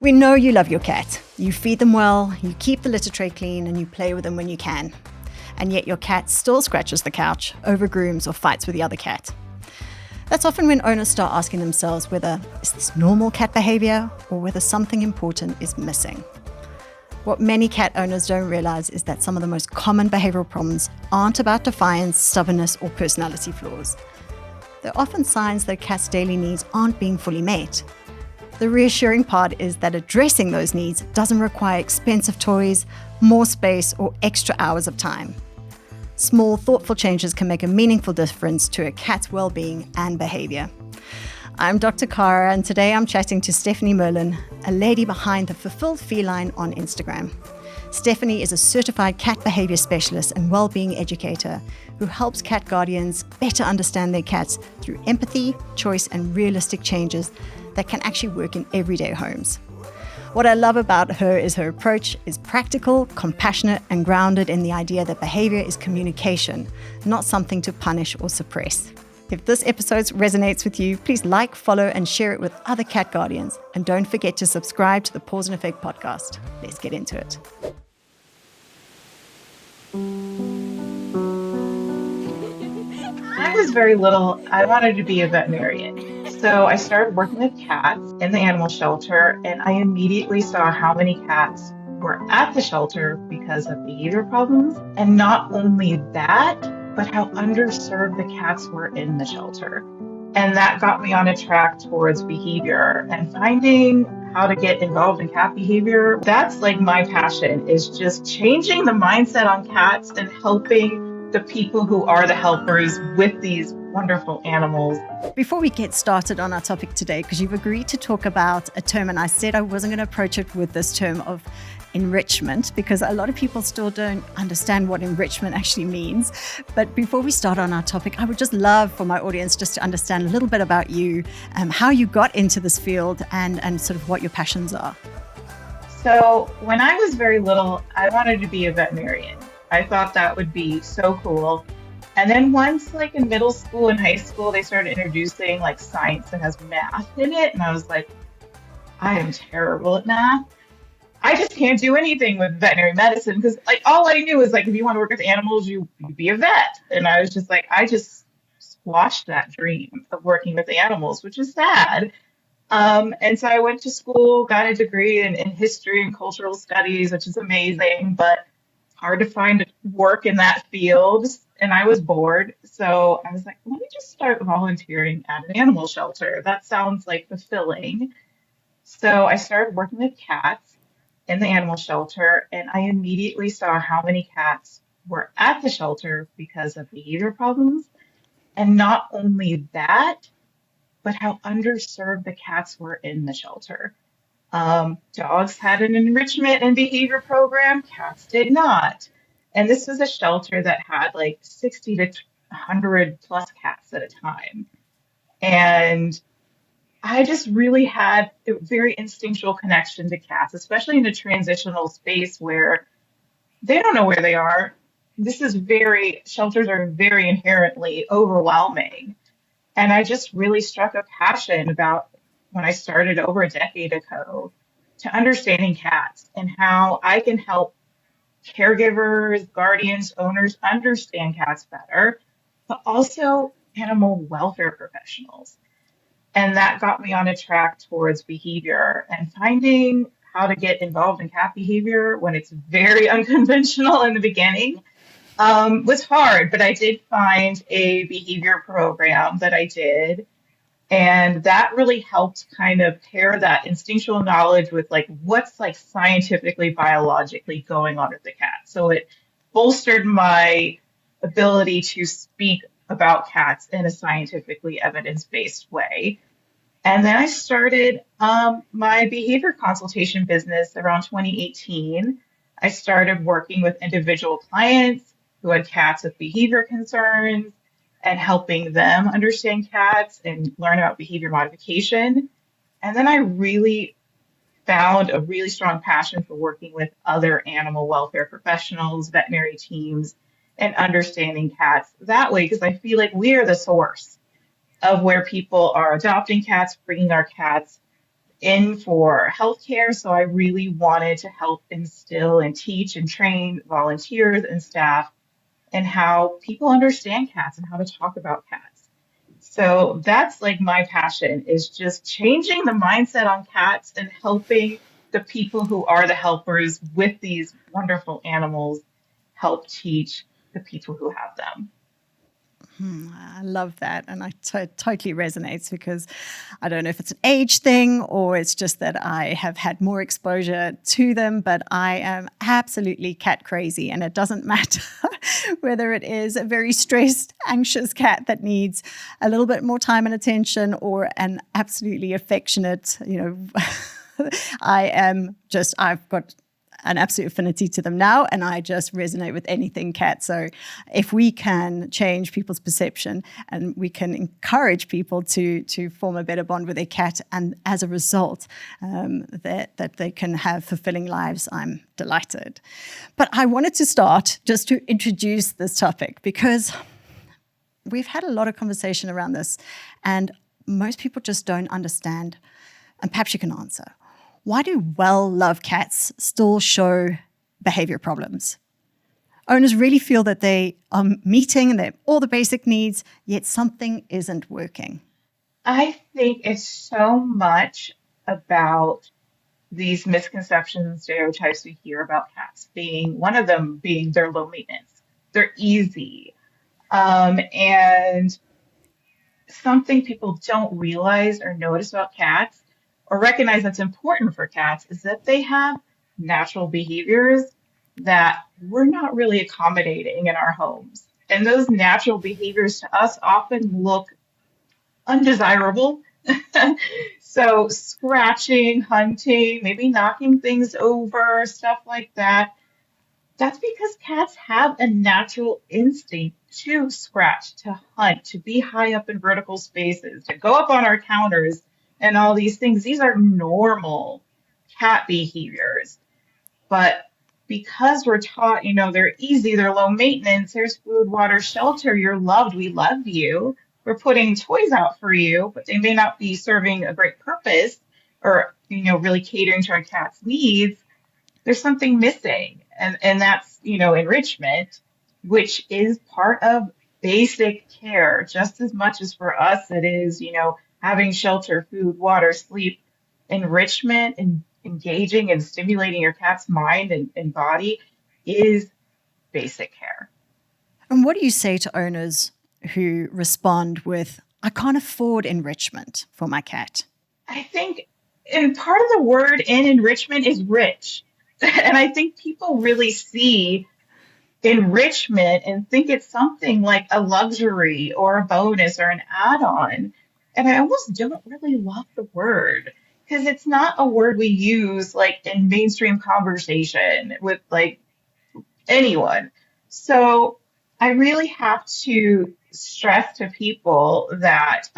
We know you love your cat. You feed them well, you keep the litter tray clean, and you play with them when you can. And yet your cat still scratches the couch, overgrooms, or fights with the other cat. That's often when owners start asking themselves whether is this normal cat behavior or whether something important is missing. What many cat owners don't realize is that some of the most common behavioral problems aren't about defiance, stubbornness, or personality flaws. They're often signs that a cat's daily needs aren't being fully met. The reassuring part is that addressing those needs doesn't require expensive toys, more space, or extra hours of time. Small, thoughtful changes can make a meaningful difference to a cat's well-being and behavior. I'm Dr. Cara, and today I'm chatting to Stephanie Merlin, a lady behind the Fulfilled Feline on Instagram. Stephanie is a certified cat behavior specialist and well-being educator who helps cat guardians better understand their cats through empathy, choice, and realistic changes that can actually work in everyday homes. What I love about her is her approach is practical, compassionate, and grounded in the idea that behavior is communication, not something to punish or suppress. If this episode resonates with you, please like, follow, and share it with other cat guardians. And don't forget to subscribe to the Pause and Effect podcast. Let's get into it. When I was very little, I wanted to be a veterinarian. So I started working with cats in the animal shelter, and I immediately saw how many cats were at the shelter because of behavior problems. And not only that, but how underserved the cats were in the shelter. And that got me on a track towards behavior and finding how to get involved in cat behavior. That's like my passion, is just changing the mindset on cats and helping the people who are the helpers with these wonderful animals. Before we get started on our topic today, because you've agreed to talk about a term, and I said I wasn't going to approach it with this term of enrichment, because a lot of people still don't understand what enrichment actually means. But before we start on our topic, I would just love for my audience just to understand a little bit about you, how you got into this field and sort of what your passions are. So when I was very little, I wanted to be a veterinarian. I thought that would be so cool. And then once like in middle school and high school, they started introducing like science that has math in it. And I was like, I am terrible at math. I just can't do anything with veterinary medicine because like all I knew is like if you want to work with animals, you be a vet. And I was just like, I just squashed that dream of working with animals, which is sad. And so I went to school, got a degree in history and cultural studies, which is amazing, but hard to find work in that field. And I was bored. So I was like, let me just start volunteering at an animal shelter. That sounds like fulfilling. So I started working with cats in the animal shelter, and I immediately saw how many cats were at the shelter because of behavior problems. And not only that, but how underserved the cats were in the shelter. Dogs had an enrichment and behavior program, cats did not. And this was a shelter that had like 60 to 100 plus cats at a time. And I just really had a very instinctual connection to cats, especially in a transitional space where they don't know where they are. Shelters are very inherently overwhelming. And I just really struck a passion about when I started over a decade ago to understanding cats and how I can help caregivers, guardians, owners understand cats better, but also animal welfare professionals. And that got me on a track towards behavior and finding how to get involved in cat behavior when it's very unconventional in the beginning. Was hard, but I did find a behavior program that I did. And that really helped kind of pair that instinctual knowledge with like what's like scientifically, biologically going on with the cat. So it bolstered my ability to speak about cats in a scientifically evidence-based way. And then I started my behavior consultation business around 2018. I started working with individual clients who had cats with behavior concerns and helping them understand cats and learn about behavior modification. And then I really found a really strong passion for working with other animal welfare professionals, veterinary teams, and understanding cats that way, because I feel like we are the source of where people are adopting cats, bringing our cats in for healthcare, so I really wanted to help instill and teach and train volunteers and staff and how people understand cats and how to talk about cats. So that's like my passion is just changing the mindset on cats and helping the people who are the helpers with these wonderful animals help teach the people who have them. I love that. And I totally resonates because I don't know if it's an age thing or it's just that I have had more exposure to them, but I am absolutely cat crazy. And it doesn't matter whether it is a very stressed, anxious cat that needs a little bit more time and attention or an absolutely affectionate, I've got an absolute affinity to them now, and I just resonate with anything cat. So if we can change people's perception and we can encourage people to form a better bond with their cat, and as a result, that they can have fulfilling lives, I'm delighted. But I wanted to start just to introduce this topic because we've had a lot of conversation around this, and most people just don't understand, and perhaps you can answer. Why do well-loved cats still show behavior problems? Owners really feel that they are meeting and they have all the basic needs, yet something isn't working. I think it's so much about these misconceptions and stereotypes we hear about cats, being one of them being they're low maintenance, they're easy. And something people don't realize or notice about cats or recognize that's important for cats is that they have natural behaviors that we're not really accommodating in our homes. And those natural behaviors to us often look undesirable. So, scratching, hunting, maybe knocking things over, stuff like that. That's because cats have a natural instinct to scratch, to hunt, to be high up in vertical spaces, to go up on our counters and all these things. These are normal cat behaviors. But because we're taught, they're easy, they're low maintenance, there's food, water, shelter, you're loved, we love you. We're putting toys out for you, but they may not be serving a great purpose or, really catering to our cat's needs. There's something missing. And that's, enrichment, which is part of basic care, just as much as for us it is, having shelter, food, water, sleep. Enrichment and engaging and stimulating your cat's mind and body is basic care. And what do you say to owners who respond with, I can't afford enrichment for my cat? I think, and part of the word in enrichment is rich. And I think people really see enrichment and think it's something like a luxury or a bonus or an add-on. And I almost don't really love the word because it's not a word we use like in mainstream conversation with like anyone. So I really have to stress to people that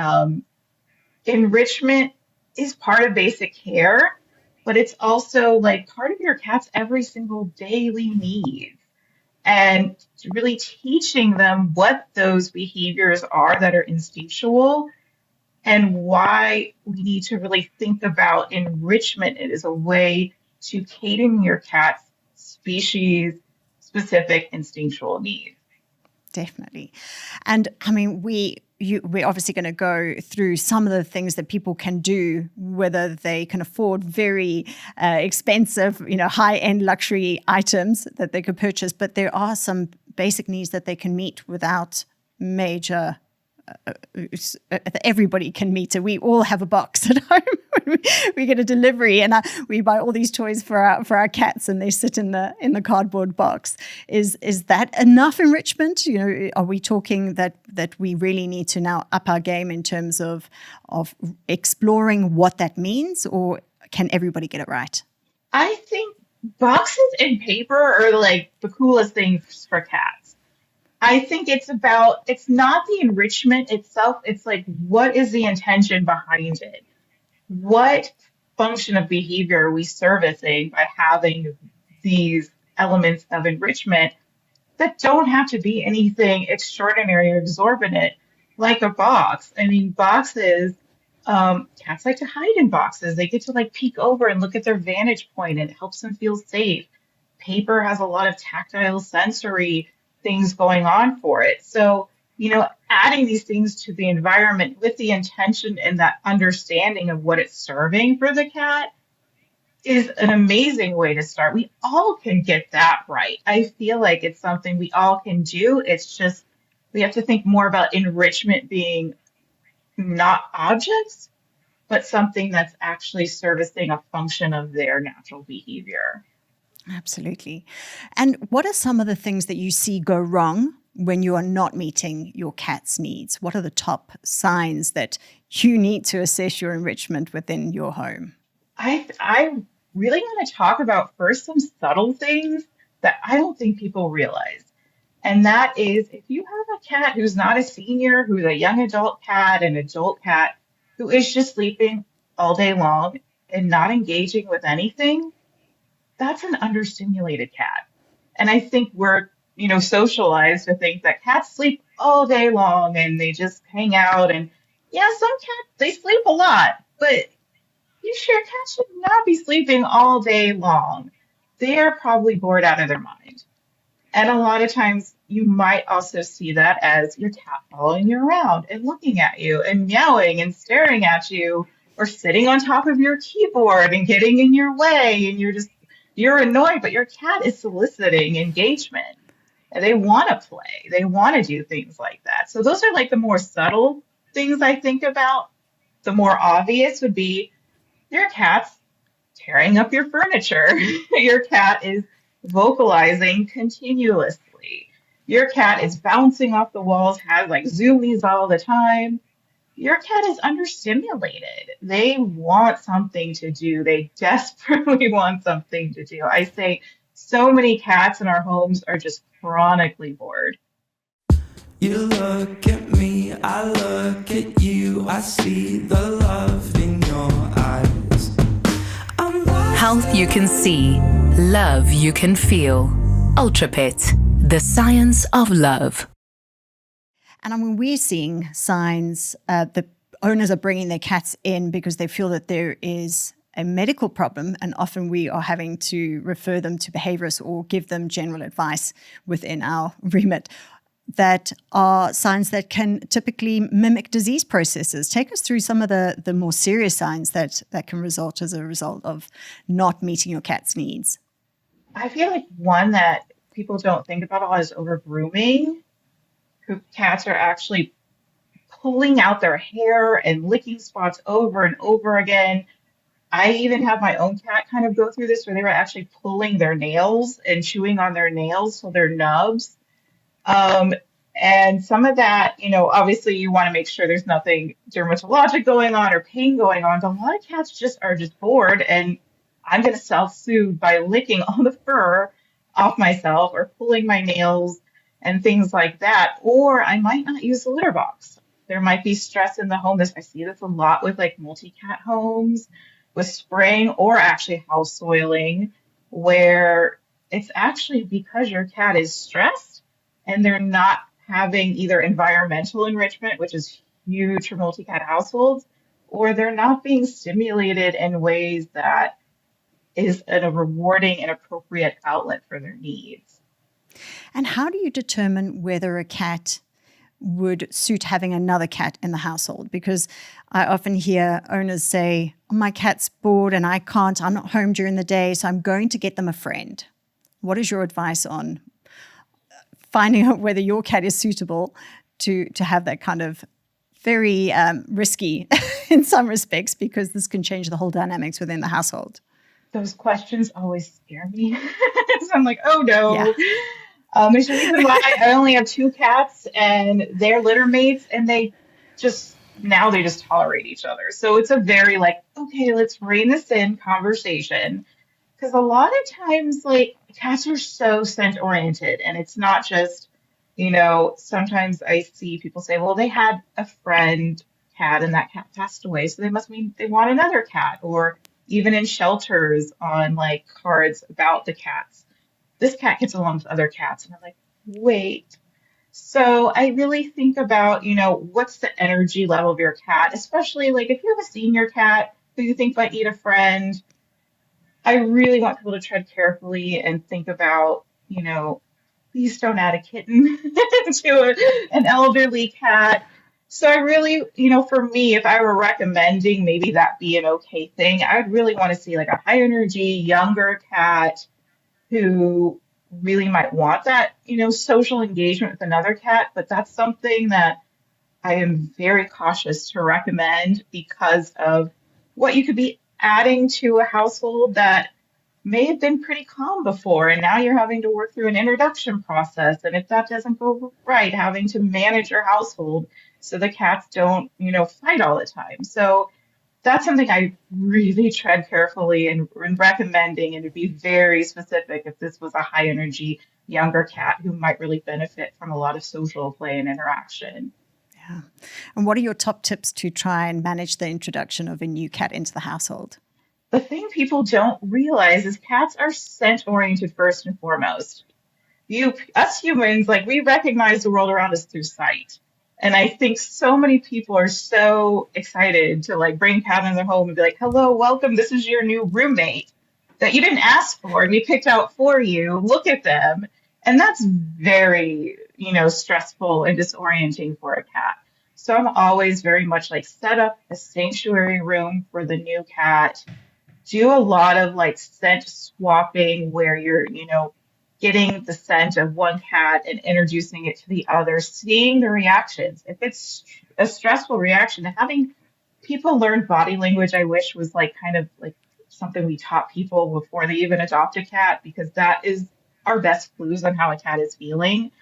enrichment is part of basic care, but it's also like part of your cat's every single daily needs. And really teaching them what those behaviors are that are instinctual and why we need to really think about enrichment as a way to cater your cat's species specific instinctual needs. Definitely. And I mean, we're obviously going to go through some of the things that people can do, whether they can afford very expensive, high-end luxury items that they could purchase. But there are some basic needs that they can meet without major everybody can meet it. We all have a box at home. We get a delivery, and we buy all these toys for our cats, and they sit in the cardboard box. Is that enough enrichment? Are we talking that we really need to now up our game in terms of exploring what that means, or can everybody get it right? I think boxes and paper are like the coolest things for cats. I think it's not the enrichment itself. It's like, what is the intention behind it? What function of behavior are we servicing by having these elements of enrichment that don't have to be anything extraordinary or exorbitant, like a box? I mean, boxes Cats like to hide in boxes. They get to like peek over and look at their vantage point, and it helps them feel safe. Paper has a lot of tactile sensory things going on for it. So, adding these things to the environment with the intention and that understanding of what it's serving for the cat is an amazing way to start. We all can get that right. I feel like it's something we all can do. It's just we have to think more about enrichment being not objects, but something that's actually servicing a function of their natural behavior. Absolutely. And what are some of the things that you see go wrong when you are not meeting your cat's needs? What are the top signs that you need to assess your enrichment within your home? I really want to talk about first some subtle things that I don't think people realize. And that is if you have a cat who's not a senior, who's a young adult cat, an adult cat who is just sleeping all day long and not engaging with anything, that's an understimulated cat. And I think we're, socialized to think that cats sleep all day long and they just hang out. And yeah, some cats, they sleep a lot, but you sure cats should not be sleeping all day long. They are probably bored out of their mind. And a lot of times you might also see that as your cat following you around and looking at you and meowing and staring at you or sitting on top of your keyboard and getting in your way and you're annoyed, but your cat is soliciting engagement. And they want to play. They want to do things like that. So those are like the more subtle things I think about. The more obvious would be your cat's tearing up your furniture. Your cat is vocalizing continuously. Your cat is bouncing off the walls, has like zoomies all the time. Your cat is understimulated. They want something to do. They desperately want something to do. I say so many cats in our homes are just chronically bored. You look at me, I look at you, I see the love in your eyes. Health you can see, love you can feel. UltraPet, the science of love. And I mean, we're seeing signs that owners are bringing their cats in because they feel that there is a medical problem, and often we are having to refer them to behaviourists or give them general advice within our remit. That are signs that can typically mimic disease processes. Take us through some of the more serious signs that can result as a result of not meeting your cat's needs. I feel like one that people don't think about a lot is over-grooming. Cats are actually pulling out their hair and licking spots over and over again. I even have my own cat kind of go through this where they were actually pulling their nails and chewing on their nails so they're nubs. Um, and some of that, obviously you want to make sure there's nothing dermatologic going on or pain going on. But a lot of cats are just bored, and I'm going to self-soothe by licking all the fur off myself or pulling my nails and things like that. Or I might not use the litter box. There might be stress in the home. I see this a lot with like multi-cat homes, with spraying or actually house soiling, where it's actually because your cat is stressed and they're not having either environmental enrichment, which is huge for multi-cat households, or they're not being stimulated in ways that is a rewarding and appropriate outlet for their needs. And how do you determine whether a cat would suit having another cat in the household? Because I often hear owners say, oh, my cat's bored and I'm not home during the day, so I'm going to get them a friend. What is your advice on finding out whether your cat is suitable to have that kind of very risky in some respects, because this can change the whole dynamics within the household? Those questions always scare me. So I'm like, oh no. Yeah. There's a reason why I only have two cats and they're litter mates, and they just tolerate each other. So it's a very like, okay, let's rein this in conversation. Because a lot of times, like, cats are so scent oriented, and it's not just, sometimes I see people say, well, they had a friend cat and that cat passed away, so they must mean they want another cat. Or even in shelters on like cards about the cats, this cat gets along with other cats. And I'm like, wait, So I really think about, what's the energy level of your cat, especially like if you have a senior cat who you think might need a friend. I really want people to tread carefully and think about, please don't add a kitten to an elderly cat. So I really, for me, if I were recommending maybe that be an okay thing, I would really want to see like a high energy, younger cat who really might want that, social engagement with another cat. But that's something that I am very cautious to recommend because of what you could be adding to a household that may have been pretty calm before, and now you're having to work through an introduction process. And if that doesn't go right, having to manage your household so the cats don't, fight all the time. So that's something I really tread carefully in recommending, and to be very specific if this was a high energy younger cat who might really benefit from a lot of social play and interaction. Yeah. And what are your top tips to try and manage the introduction of a new cat into the household? The thing people don't realize is cats are scent oriented first and foremost. Us humans, like we recognize the world around us through sight. And I think so many people are so excited to like bring a cat in their home and be like, hello, welcome. This is your new roommate that you didn't ask for and we picked out for you. Look at them. And that's very, stressful and disorienting for a cat. So I'm always very much like set up a sanctuary room for the new cat. Do a lot of like scent swapping where you're, getting the scent of one cat and introducing it to the other, seeing the reactions. If it's a stressful reaction, having people learn body language, I wish was like kind of like something we taught people before they even adopt a cat, because that is our best clues on how a cat is feeling.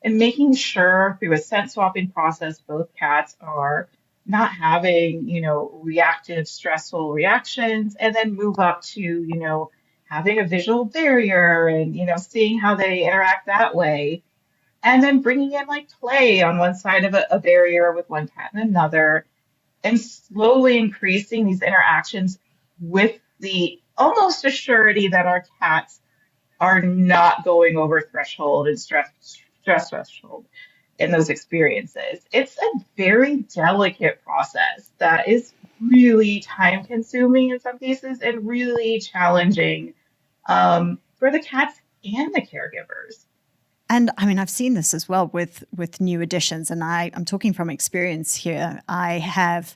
And making sure through a scent swapping process, both cats are not having, reactive, stressful reactions, and then move up to, having a visual barrier and, seeing how they interact that way. And then bringing in like play on one side of a barrier with one cat and another, and slowly increasing these interactions with the almost assurity that our cats are not going over threshold and stress threshold in those experiences. It's a very delicate process that is really time consuming in some cases and really challenging for the cats and the caregivers. And I mean, I've seen this as well with new additions, and I'm talking from experience here. I have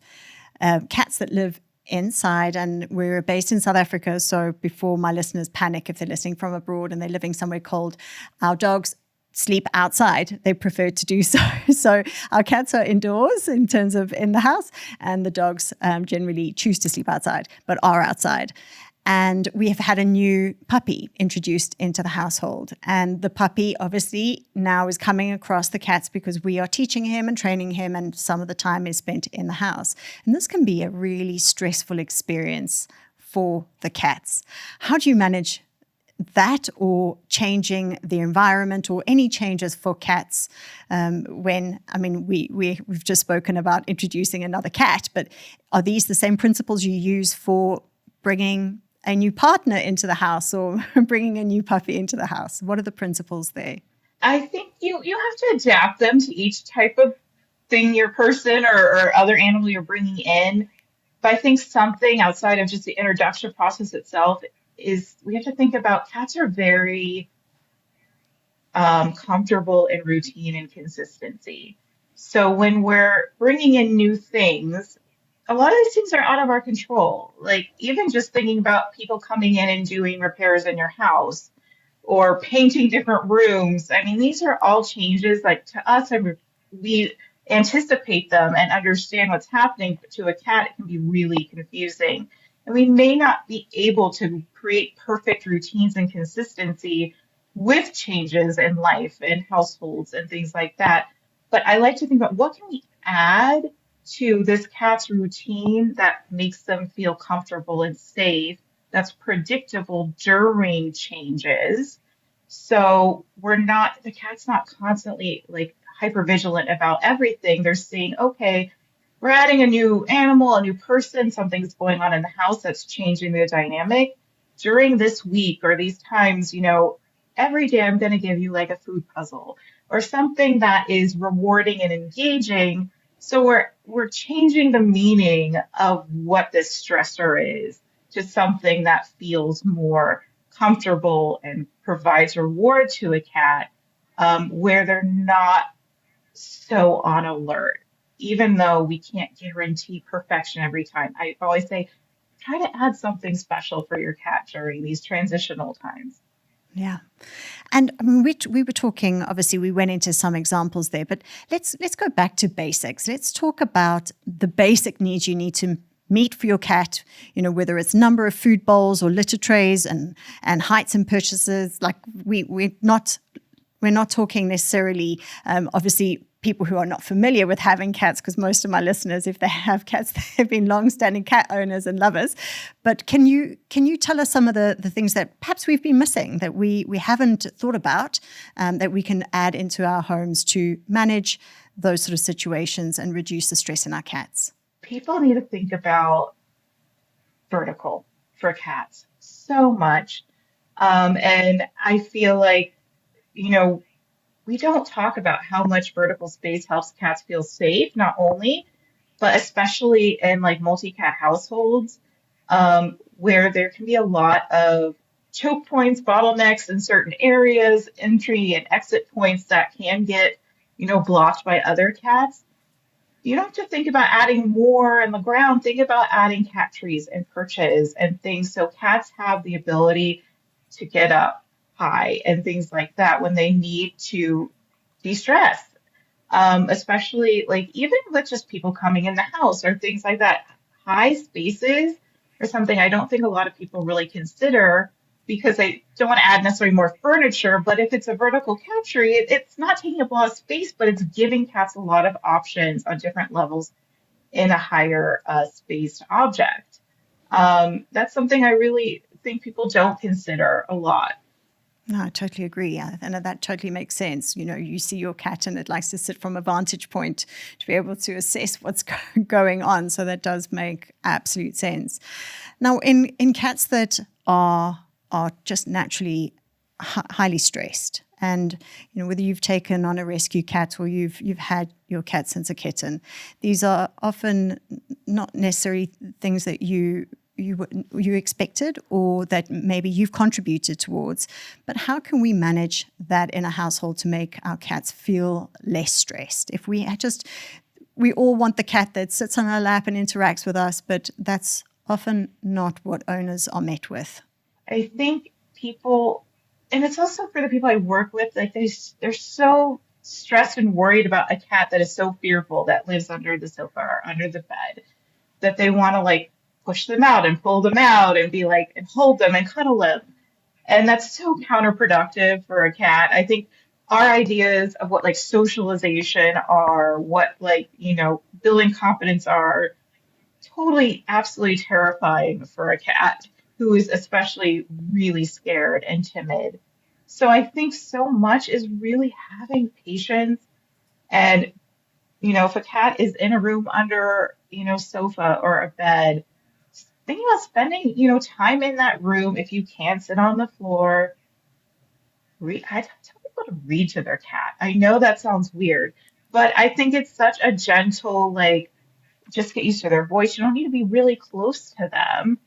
cats that live inside, and we're based in South Africa. So before my listeners panic if they're listening from abroad and they're living somewhere cold, our dogs sleep outside. They prefer to do so. So our cats are indoors in terms of in the house, and the dogs generally choose to sleep outside, but are outside. And we have had a new puppy introduced into the household. And the puppy obviously now is coming across the cats because we are teaching him and training him, and some of the time is spent in the house. And this can be a really stressful experience for the cats. How do you manage that, or changing the environment, or any changes for cats we've just spoken about introducing another cat, but are these the same principles you use for bringing a new partner into the house or bringing a new puppy into the house? What are the principles there? I think you have to adapt them to each type of thing, your person or other animal you're bringing in. But I think something outside of just the introduction process itself is we have to think about cats are very comfortable in routine and consistency. So when we're bringing in new things, a lot of these things are out of our control. Like even just thinking about people coming in and doing repairs in your house or painting different rooms. I mean, these are all changes like to us, we anticipate them and understand what's happening, but to a cat, it can be really confusing. And we may not be able to create perfect routines and consistency with changes in life and households and things like that. But I like to think about what can we add to this cat's routine that makes them feel comfortable and safe, that's predictable during changes. So the cat's not constantly like hyper vigilant about everything. They're seeing, okay, we're adding a new animal, a new person, something's going on in the house that's changing the dynamic. During this week or these times, every day I'm going to give you like a food puzzle, or something that is rewarding and engaging. So we're changing the meaning of what this stressor is to something that feels more comfortable and provides reward to a cat, where they're not so on alert. Even though we can't guarantee perfection every time, I always say, try to add something special for your cat during these transitional times. Yeah. And I mean, we were talking, obviously we went into some examples there, but let's go back to basics. Let's talk about the basic needs you need to meet for your cat, whether it's number of food bowls or litter trays and heights and purchases. Like we're not talking necessarily, obviously, people who are not familiar with having cats, because most of my listeners, if they have cats, they've been long-standing cat owners and lovers. But can you tell us some of the things that perhaps we've been missing, that we haven't thought about, that we can add into our homes to manage those sort of situations and reduce the stress in our cats? People need to think about vertical for cats so much. And I feel like, we don't talk about how much vertical space helps cats feel safe, not only, but especially in like multi-cat households, where there can be a lot of choke points, bottlenecks in certain areas, entry and exit points that can get, blocked by other cats. You don't have to think about adding more in the ground. Think about adding cat trees and perches and things so cats have the ability to get up high and things like that when they need to de-stress. Especially like even with just people coming in the house or things like that. High spaces are something I don't think a lot of people really consider because they don't want to add necessarily more furniture. But if it's a vertical cat tree, it's not taking up a lot of space, but it's giving cats a lot of options on different levels in a higher spaced object. That's something I really think people don't consider a lot. No, I totally agree. And that totally makes sense. You see your cat and it likes to sit from a vantage point to be able to assess what's going on. So that does make absolute sense. Now, in cats that are just naturally highly stressed, and whether you've taken on a rescue cat or you've had your cat since a kitten, these are often not necessarily things that you expected or that maybe you've contributed towards. But how can we manage that in a household to make our cats feel less stressed? If we all want the cat that sits on our lap and interacts with us, but that's often not what owners are met with. I think people, and it's also for the people I work with, like they're so stressed and worried about a cat that is so fearful that lives under the sofa or under the bed that they want to like push them out and pull them out and be like, and hold them and cuddle them. And that's so counterproductive for a cat. I think our ideas of what like socialization are, what like, building confidence are totally, absolutely terrifying for a cat who is especially really scared and timid. So I think so much is really having patience and, if a cat is in a room under, sofa or a bed, think about spending, time in that room. If you can sit on the floor, I tell people to read to their cat. I know that sounds weird, but I think it's such a gentle, like, just get used to their voice. You don't need to be really close to them,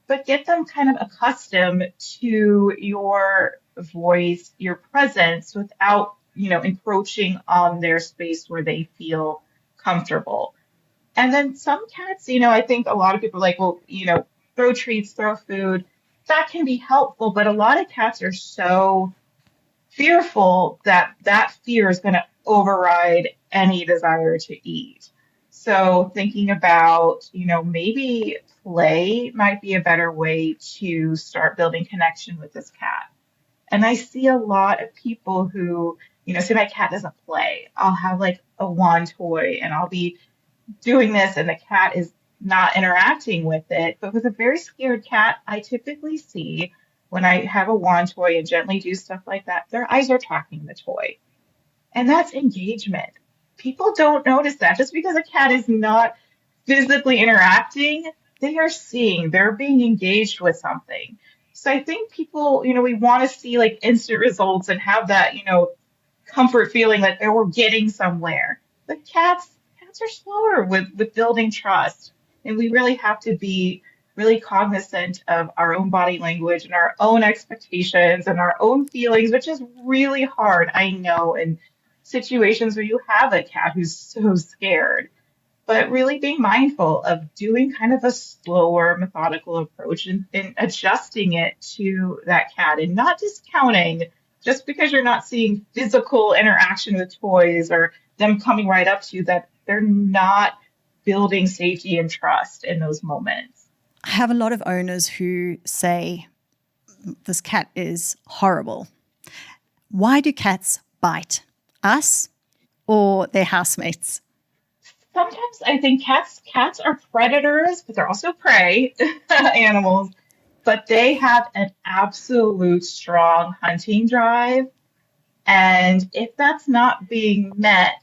but get them kind of accustomed to your voice, your presence without, encroaching on their space where they feel comfortable. And then some cats, I think a lot of people are like, well, throw treats, throw food. That can be helpful, but a lot of cats are so fearful that fear is going to override any desire to eat. So thinking about, maybe play might be a better way to start building connection with this cat. And I see a lot of people who, say my cat doesn't play. I'll have like a wand toy and I'll be doing this and the cat is not interacting with it. But with a very scared cat, I typically see when I have a wand toy and gently do stuff like that, their eyes are tracking the toy. And that's engagement. People don't notice that. Just because a cat is not physically interacting, they are seeing, they're being engaged with something. So I think people, we want to see like instant results and have that, comfort feeling that we're getting somewhere. But cats are slower with building trust. And we really have to be really cognizant of our own body language and our own expectations and our own feelings, which is really hard, I know, in situations where you have a cat who's so scared. But really being mindful of doing kind of a slower, methodical approach and adjusting it to that cat and not discounting just because you're not seeing physical interaction with toys or them coming right up to you, that they're not building safety and trust in those moments. I have a lot of owners who say, this cat is horrible. Why do cats bite? Us or their housemates? Sometimes I think cats are predators, but they're also prey animals. But they have an absolute strong hunting drive. And if that's not being met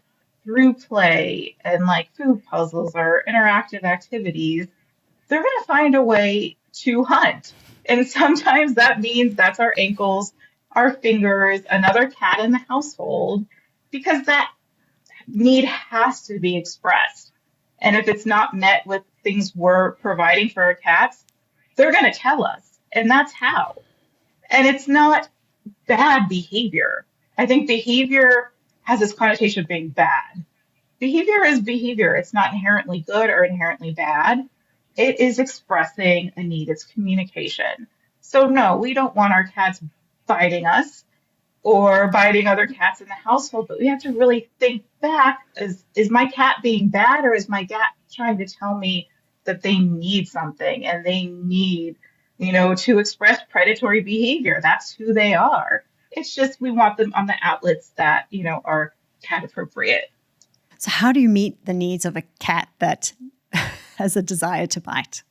through play and like food puzzles or interactive activities, they're going to find a way to hunt. And sometimes that means that's our ankles, our fingers, another cat in the household, because that need has to be expressed. And if it's not met with things we're providing for our cats, they're going to tell us. And that's how. And it's not bad behavior. I think behavior has this connotation of being bad. Behavior is behavior. It's not inherently good or inherently bad. It is expressing a need. It's communication. So no, we don't want our cats biting us or biting other cats in the household, but we have to really think back, is my cat being bad, or is my cat trying to tell me that they need something and they need, to express predatory behavior? That's who they are. It's just we want them on the outlets that, are cat appropriate. So how do you meet the needs of a cat that has a desire to bite?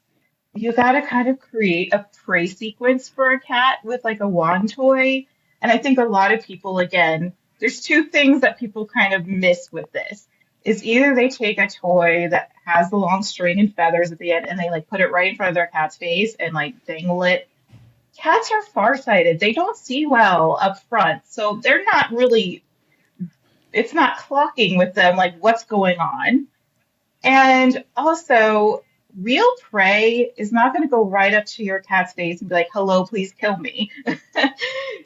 You got to kind of create a prey sequence for a cat with like a wand toy. And I think a lot of people, again, there's two things that people kind of miss with this. Is either they take a toy that has the long string and feathers at the end and they like put it right in front of their cat's face and like dangle it. Cats are farsighted. They don't see well up front. So they're not really, it's not clocking with them like what's going on. And also, real prey is not going to go right up to your cat's face and be like, hello, please kill me.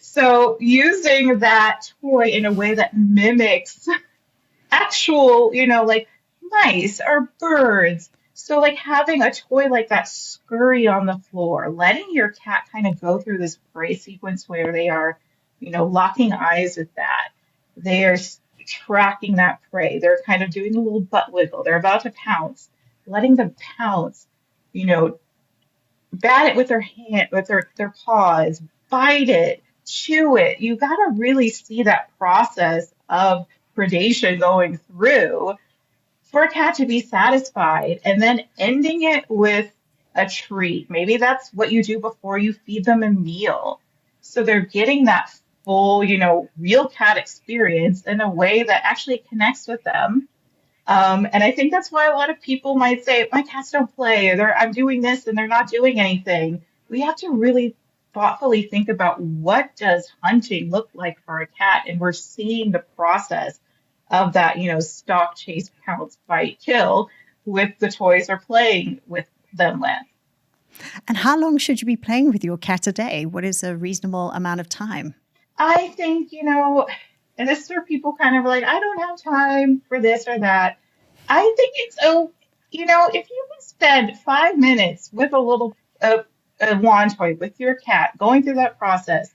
So using that toy in a way that mimics actual, like mice or birds. So like having a toy like that scurry on the floor, letting your cat kind of go through this prey sequence where they are, locking eyes with that. They are tracking that prey. They're kind of doing a little butt wiggle. They're about to pounce, letting them pounce, bat it with their hand, with their paws, bite it, chew it. You got to really see that process of predation going through for a cat to be satisfied, and then ending it with a treat. Maybe that's what you do before you feed them a meal. So they're getting that full, real cat experience in a way that actually connects with them. And I think that's why a lot of people might say, my cats don't play, or I'm doing this and they're not doing anything. We have to really thoughtfully think about, what does hunting look like for a cat? And we're seeing the process of that, stalk, chase, pounce, bite, kill with the toys they're playing with them with. And how long should you be playing with your cat a day? What is a reasonable amount of time? I think, and this is where people kind of like, I don't have time for this or that. I think it's, if you can spend 5 minutes with a little a wand toy with your cat, going through that process,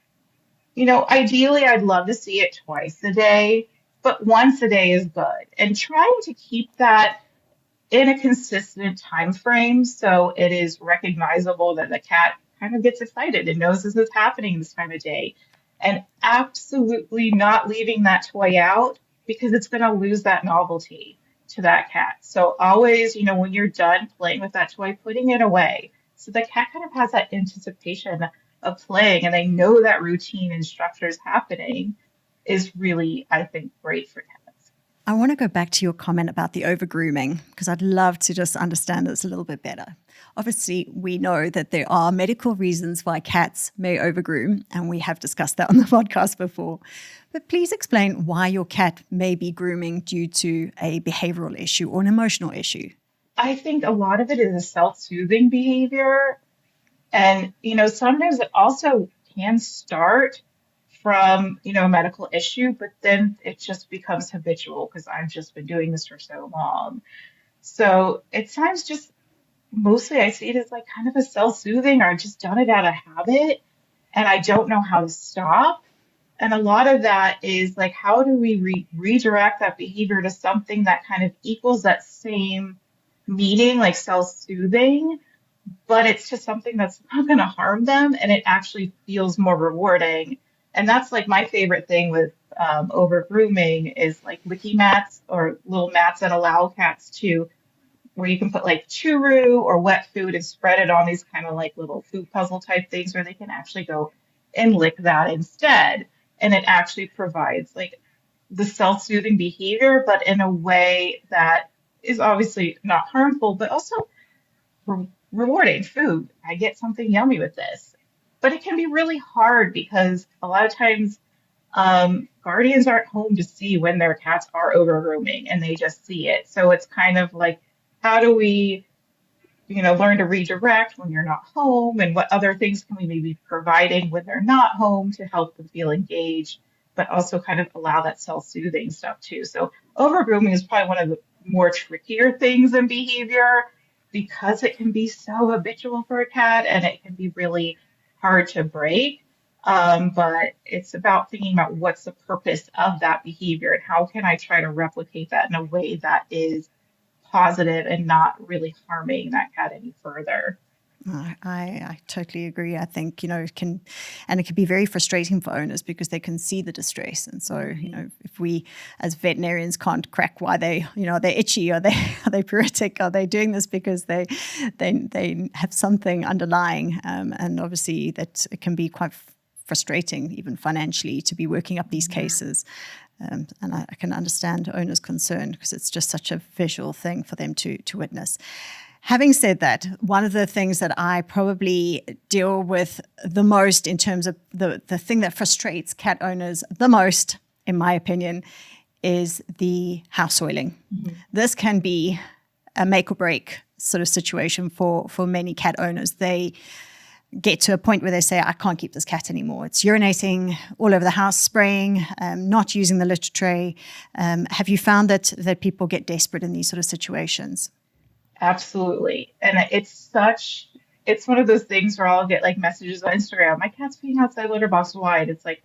ideally I'd love to see it twice a day, but once a day is good. And trying to keep that in a consistent time frame so it is recognizable that the cat kind of gets excited and knows this is happening this time of day. And absolutely not leaving that toy out, because it's going to lose that novelty to that cat. So always, when you're done playing with that toy, putting it away. So the cat kind of has that anticipation of playing, and they know that routine and structure is happening, is really, I think, great for cats. I want to go back to your comment about the over-grooming because I'd love to just understand this a little bit better. Obviously, we know that there are medical reasons why cats may overgroom, and we have discussed that on the podcast before. But please explain why your cat may be grooming due to a behavioral issue or an emotional issue. I think a lot of it is a self-soothing behavior. And, sometimes it also can start from, a medical issue, but then it just becomes habitual because I've just been doing this for so long. So at times just mostly I see it as like kind of a self-soothing, or I've just done it out of habit and I don't know how to stop. And a lot of that is like, how do we redirect that behavior to something that kind of equals that same meaning, like self-soothing, but it's to something that's not going to harm them and it actually feels more rewarding. And that's like my favorite thing with over grooming is like licky mats or little mats that allow cats to, where you can put like churu or wet food and spread it on these kind of like little food puzzle type things where they can actually go and lick that instead. And it actually provides like the self-soothing behavior, but in a way that is obviously not harmful, but also rewarding food. I get something yummy with this. But it can be really hard because a lot of times guardians aren't home to see when their cats are over grooming and they just see it. So it's kind of like, how do we, learn to redirect when you're not home, and what other things can we maybe providing when they're not home to help them feel engaged, but also kind of allow that self-soothing stuff too. So over grooming is probably one of the more trickier things in behavior because it can be so habitual for a cat and it can be really hard to break. But it's about thinking about what's the purpose of that behavior and how can I try to replicate that in a way that is positive and not really harming that cat any further. I totally agree. I think, it can be very frustrating for owners because they can see the distress. And so, if we as veterinarians can't crack why they, are they itchy? Are they pruritic? Are they doing this because they have something underlying? And obviously that it can be quite frustrating, even financially, to be working up these cases. And I can understand owners' concern because it's just such a visual thing for them to witness. Having said that, one of the things that I probably deal with the most in terms of the thing that frustrates cat owners the most, in my opinion, is the house soiling. Mm-hmm. This can be a make or break sort of situation for many cat owners. They get to a point where they say, I can't keep this cat anymore. It's urinating all over the house, spraying, not using the litter tray. Have you found that people get desperate in these sort of situations? Absolutely. And it's one of those things where I'll get like messages on Instagram, my cat's peeing outside litter box wide. It's like,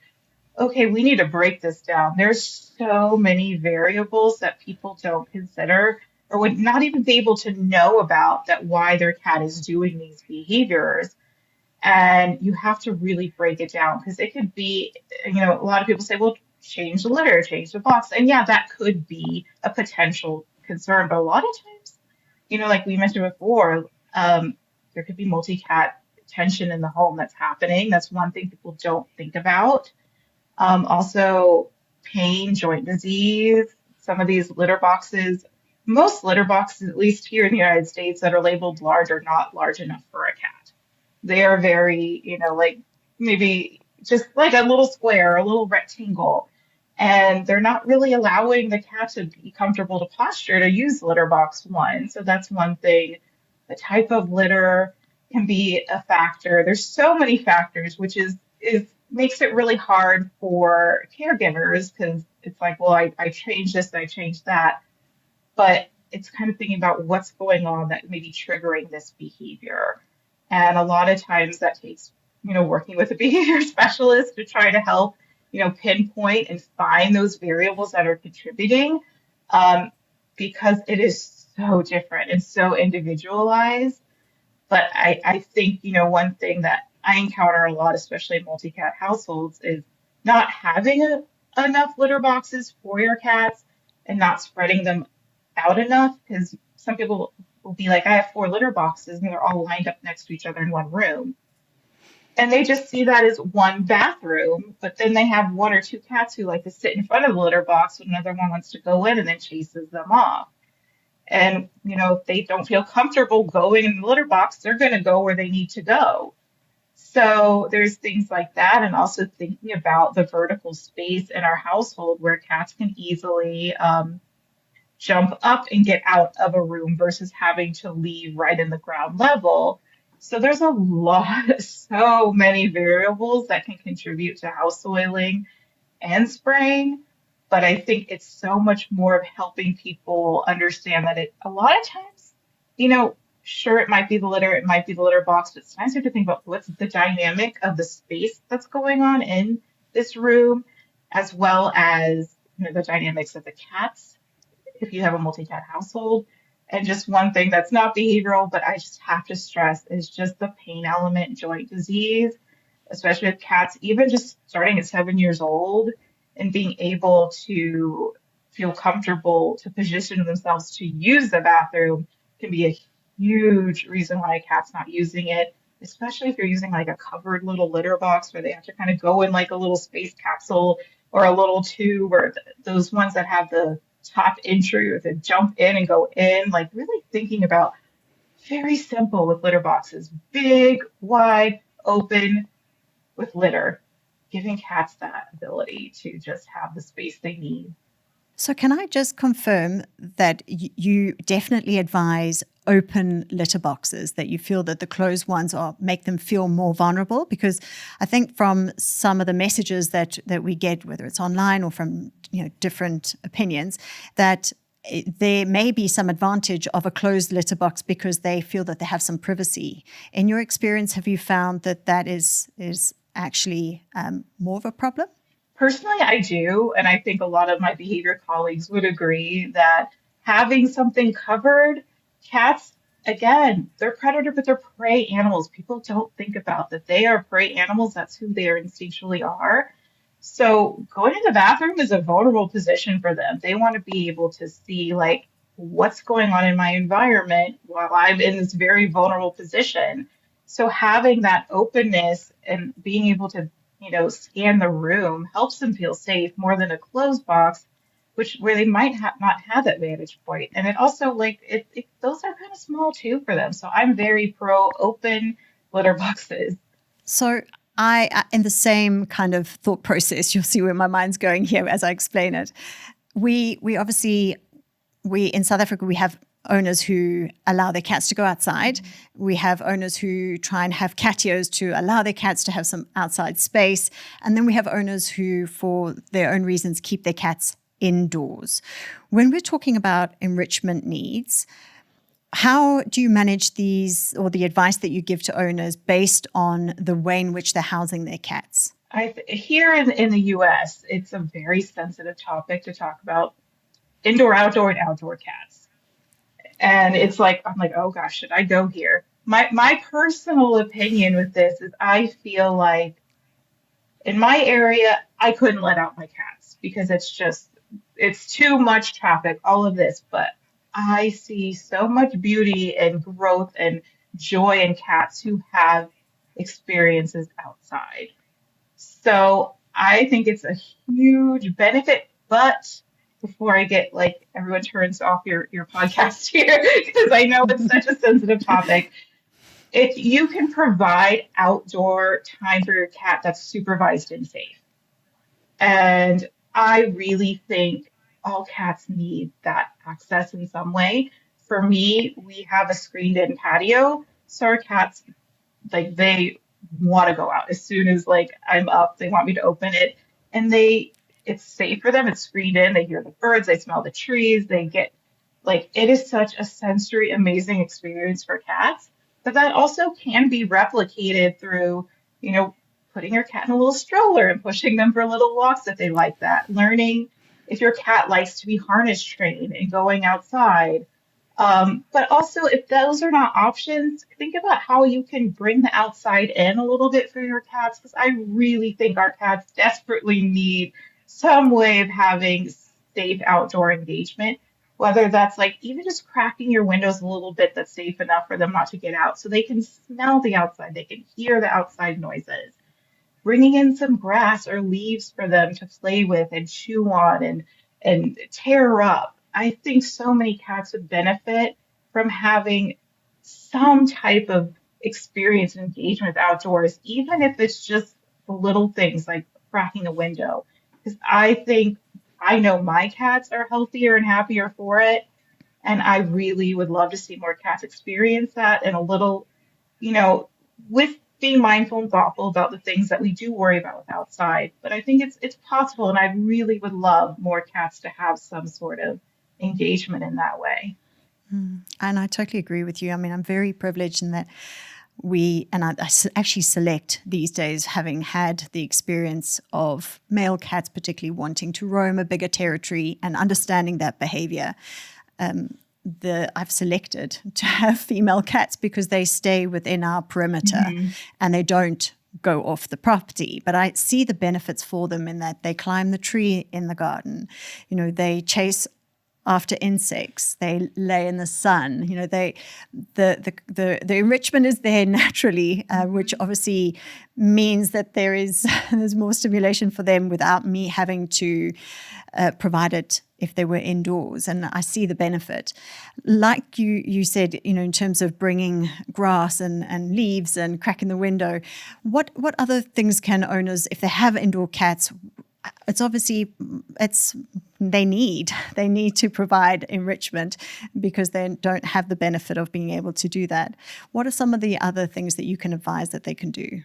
okay, we need to break this down. There's so many variables that people don't consider or would not even be able to know about that why their cat is doing these behaviors. And you have to really break it down because it could be, a lot of people say, well, change the litter, change the box. And yeah, that could be a potential concern. But a lot of times, like we mentioned before, there could be multi-cat tension in the home that's happening. That's one thing people don't think about. Also, pain, joint disease, some of these litter boxes, most litter boxes, at least here in the United States, that are labeled large are not large enough for a cat. They are very, like maybe just like a little square, a little rectangle. And they're not really allowing the cat to be comfortable to posture to use litter box one. So that's one thing. The type of litter can be a factor. There's so many factors, which is makes it really hard for caregivers because it's like, well, I changed this, I changed that. But it's kind of thinking about what's going on that may be triggering this behavior. And a lot of times that takes, working with a behavior specialist to try to help, pinpoint and find those variables that are contributing because it is so different and so individualized. But I think, one thing that I encounter a lot, especially in multi-cat households, is not having enough litter boxes for your cats and not spreading them out enough because some people will be like, I have 4 litter boxes and they're all lined up next to each other in one room. And they just see that as one bathroom, but then they have one or two cats who like to sit in front of the litter box when another one wants to go in and then chases them off. And, if they don't feel comfortable going in the litter box, they're going to go where they need to go. So there's things like that, and also thinking about the vertical space in our household where cats can easily jump up and get out of a room versus having to leave right in the ground level. So there's a lot, so many variables that can contribute to house soiling and spraying. But I think it's so much more of helping people understand that a lot of times, sure, it might be the litter, it might be the litter box, but sometimes you have to think about what's the dynamic of the space that's going on in this room, as well as the dynamics of the cats if you have a multi-cat household. And just one thing that's not behavioral, but I just have to stress is just the pain element, joint disease, especially with cats, even just starting at 7 years old and being able to feel comfortable to position themselves to use the bathroom can be a huge reason why a cat's not using it, especially if you're using like a covered little litter box where they have to kind of go in like a little space capsule or a little tube, or those ones that have the top entry or the jump in and go in, like really thinking about very simple with litter boxes, big, wide, open with litter, giving cats that ability to just have the space they need. So can I just confirm that you definitely advise open litter boxes, that you feel that the closed ones make them feel more vulnerable? Because I think from some of the messages that we get, whether it's online or from different opinions, that there may be some advantage of a closed litter box because they feel that they have some privacy. In your experience, have you found that is actually more of a problem? Personally, I do. And I think a lot of my behavior colleagues would agree that having something covered, cats, again, they're predator, but they're prey animals. People don't think about that. They are prey animals. That's who they instinctually are. So going to the bathroom is a vulnerable position for them. They want to be able to see like what's going on in my environment while I'm in this very vulnerable position. So having that openness and being able to scan the room helps them feel safe more than a closed box, where they might not have that vantage point. And it also those are kind of small too for them. So I'm very pro open litter boxes. So I, in the same kind of thought process, you'll see where my mind's going here as I explain it. We obviously in South Africa, we have owners who allow their cats to go outside. We have owners who try and have catios to allow their cats to have some outside space. And then we have owners who, for their own reasons, keep their cats indoors. When we're talking about enrichment needs, how do you manage these, or the advice that you give to owners based on the way in which they're housing their cats? Here in the US, it's a very sensitive topic to talk about indoor, outdoor, and outdoor cats. And it's like, I'm like, oh gosh, should I go here? My personal opinion with this is I feel like in my area, I couldn't let out my cats because it's too much traffic, all of this. But I see so much beauty and growth and joy in cats who have experiences outside. So I think it's a huge benefit, but before I get everyone turns off your podcast here, because I know it's such a sensitive topic. If you can provide outdoor time for your cat that's supervised and safe. And I really think all cats need that access in some way. For me, we have a screened in patio. So our cats, they want to go out as soon as I'm up, they want me to open it. And it's safe for them. It's screened in. They hear the birds. They smell the trees. They get it is such a sensory, amazing experience for cats. But that also can be replicated through, putting your cat in a little stroller and pushing them for little walks if they like that. Learning if your cat likes to be harness trained and going outside. But also, if those are not options, think about how you can bring the outside in a little bit for your cats, because I really think our cats desperately need some way of having safe outdoor engagement. whether that's like even just cracking your windows a little bit that's safe enough for them not to get out so they can smell the outside, they can hear the outside noises, bringing in some grass or leaves for them to play with and chew on and tear up. I think so many cats would benefit from having some type of experience and engagement with outdoors, even if it's just the little things like cracking a window. Because I think I know my cats are healthier and happier for it. And I really would love to see more cats experience that and a little, you know, with being mindful and thoughtful about the things that we do worry about with outside. But I think it's possible, and I really would love more cats to have some sort of engagement in that way. And I totally agree with you. I mean, I'm very privileged in that I actually select these days, having had the experience of male cats particularly wanting to roam a bigger territory and understanding that behavior. I've selected to have female cats because they stay within our perimeter and they don't go off the property. But I see the benefits for them in that they climb the tree in the garden. You know, they chase after insects, they lay in the sun. You know, the enrichment is there naturally, which obviously means that there's more stimulation for them without me having to provide it if they were indoors. And I see the benefit. Like you said, you know, in terms of bringing grass and leaves and cracking the window, what other things can owners, if they have indoor cats, they need to provide enrichment because they don't have the benefit of being able to do that. What are some of the other things that you can advise that they can do?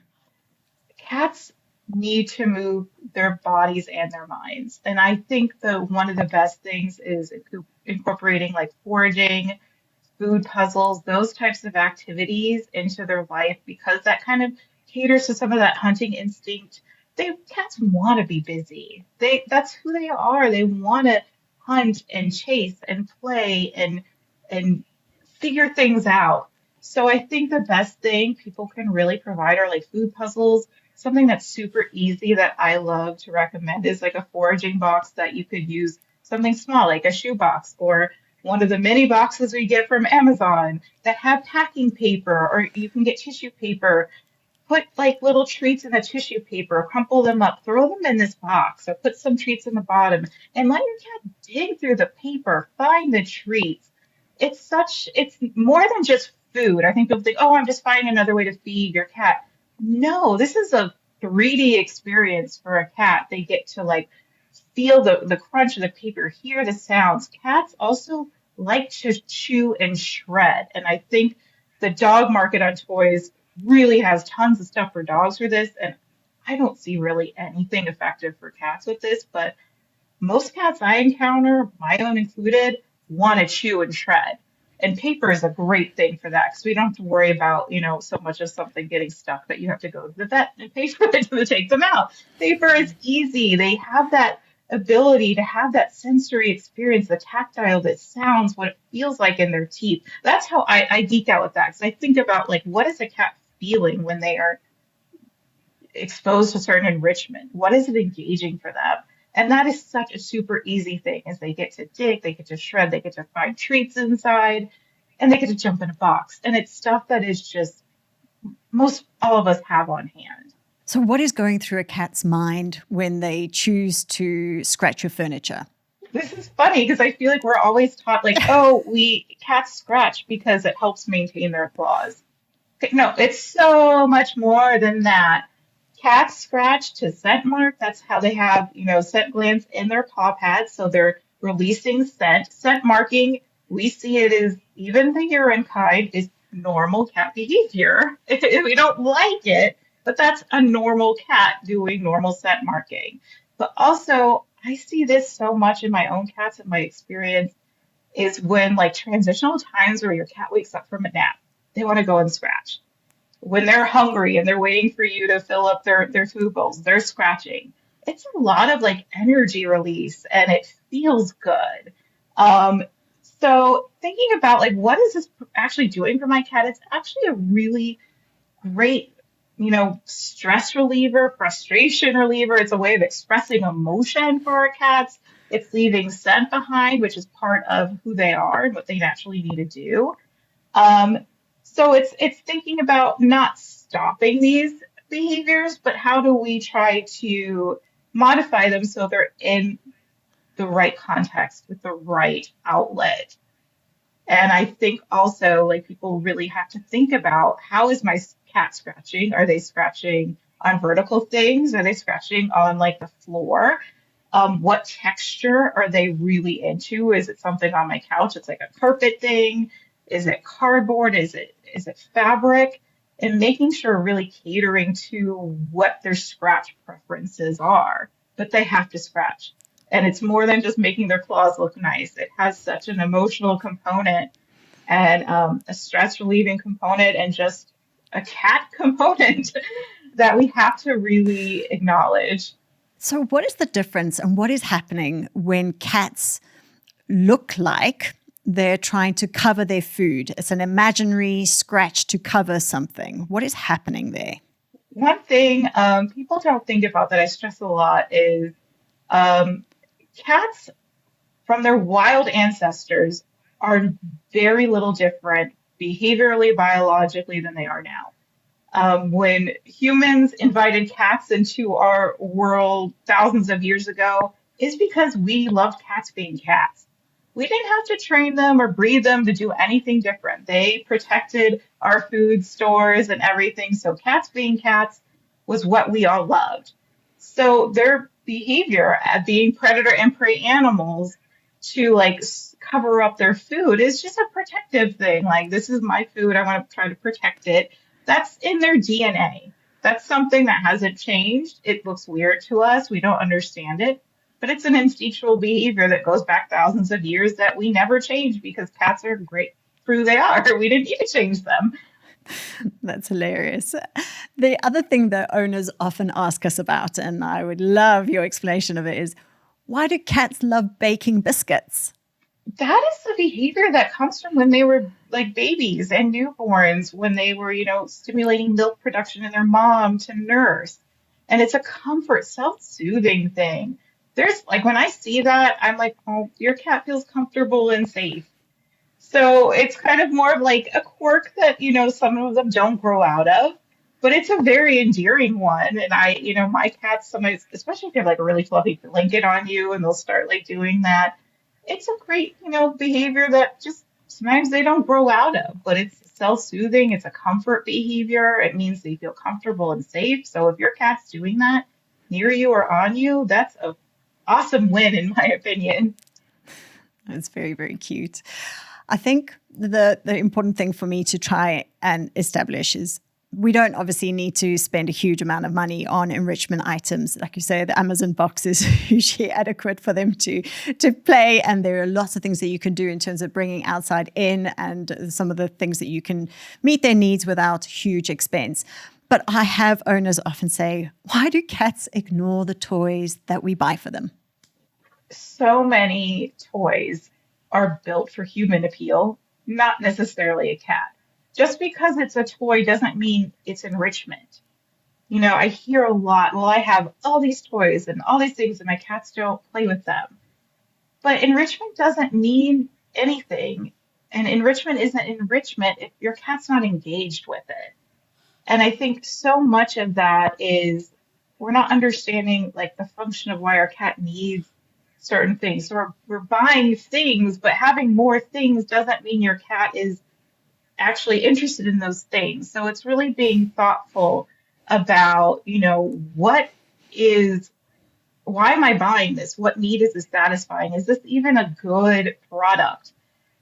Cats need to move their bodies and their minds. And I think one of the best things is incorporating like foraging, food puzzles, those types of activities into their life because that kind of caters to some of that hunting instinct. Cats want to be busy. That's who they are. They want to hunt and chase and play and figure things out. So I think the best thing people can really provide are like food puzzles. Something that's super easy that I love to recommend is like a foraging box that you could use something small, like a shoe box or one of the mini boxes we get from Amazon that have packing paper, or you can get tissue paper. Put like little treats in the tissue paper, crumple them up, throw them in this box, or put some treats in the bottom, and let your cat dig through the paper, find the treats. It's more than just food. I think people think, oh, I'm just finding another way to feed your cat. No, this is a 3D experience for a cat. They get to like feel the crunch of the paper, hear the sounds. Cats also like to chew and shred. And I think the dog market on toys really has tons of stuff for dogs for this. And I don't see really anything effective for cats with this, but most cats I encounter, my own included, want to chew and shred. And paper is a great thing for that because we don't have to worry about, so much of something getting stuck that you have to go to the vet and pay for it to take them out. Paper is easy. They have that ability to have that sensory experience, the tactile, that sounds, what it feels like in their teeth. That's how I geek out with that because I think about like, what is a cat feeling when they are exposed to certain enrichment? What is it engaging for them? And that is such a super easy thing as they get to dig, they get to shred, they get to find treats inside, and they get to jump in a box. And it's stuff that is just most all of us have on hand. So what is going through a cat's mind when they choose to scratch your furniture? This is funny because I feel like we're always taught like, oh, cats scratch because it helps maintain their claws. No, it's so much more than that. Cats scratch to scent mark. That's how they have, scent glands in their paw pads. So they're releasing scent. Scent marking, we see it as even the urine kind is normal cat behavior. If we don't like it, but that's a normal cat doing normal scent marking. But also, I see this so much in my own cats and my experience is when like transitional times where your cat wakes up from a nap, they want to go and scratch. When they're hungry and they're waiting for you to fill up their food bowls, they're scratching. It's a lot of like energy release and it feels good. So thinking about like, what is this actually doing for my cat? It's actually a really great, stress reliever, frustration reliever. It's a way of expressing emotion for our cats. It's leaving scent behind, which is part of who they are and what they naturally need to do. Um, so it's thinking about not stopping these behaviors, but how do we try to modify them so they're in the right context with the right outlet. And I think also like people really have to think about, how is my cat scratching? Are they scratching on vertical things? Are they scratching on like the floor? What texture are they really into? Is it something on my couch? It's like a carpet thing. Is it cardboard? Is it fabric? And making sure really catering to what their scratch preferences are. But they have to scratch. And it's more than just making their claws look nice. It has such an emotional component and a stress relieving component and just a cat component that we have to really acknowledge. So, what is the difference and what is happening when cats look like they're trying to cover their food? It's an imaginary scratch to cover something. What is happening there? One thing people don't think about that I stress a lot is um, cats from their wild ancestors are very little different behaviorally, biologically than they are now. When humans invited cats into our world thousands of years ago, is because we loved cats being cats. We didn't have to train them or breed them to do anything different. They protected our food stores and everything. So cats being cats was what we all loved. So their behavior at being predator and prey animals to like cover up their food is just a protective thing. Like, this is my food. I want to try to protect it. That's in their DNA. That's something that hasn't changed. It looks weird to us. We don't understand it, but it's an instinctual behavior that goes back thousands of years that we never change because cats are great for who they are. We didn't need to change them. That's hilarious. The other thing that owners often ask us about, and I would love your explanation of it, is why do cats love baking biscuits? That is the behavior that comes from when they were like babies and newborns, when they were, stimulating milk production in their mom to nurse. And it's a comfort, self-soothing thing. There's like, when I see that, I'm like, oh, your cat feels comfortable and safe. So it's kind of more of like a quirk that, some of them don't grow out of, but it's a very endearing one. And my cats sometimes, especially if you have like a really fluffy blanket on you and they'll start like doing that. It's a great, behavior that just sometimes they don't grow out of, but it's self-soothing. It's a comfort behavior. It means they feel comfortable and safe. So if your cat's doing that near you or on you, that's a awesome win, in my opinion. It's very, very cute. I think the important thing for me to try and establish is we don't obviously need to spend a huge amount of money on enrichment items. Like you say, the Amazon box is usually adequate for them to play. And there are lots of things that you can do in terms of bringing outside in and some of the things that you can meet their needs without huge expense. But I have owners often say, why do cats ignore the toys that we buy for them? So many toys are built for human appeal, not necessarily a cat. Just because it's a toy doesn't mean it's enrichment. I hear a lot, well, I have all these toys and all these things and my cats don't play with them. But enrichment doesn't mean anything. And enrichment isn't enrichment if your cat's not engaged with it. And I think so much of that is we're not understanding like the function of why our cat needs certain things. So we're buying things, but having more things doesn't mean your cat is actually interested in those things. So it's really being thoughtful about, why am I buying this? What need is this satisfying? Is this even a good product?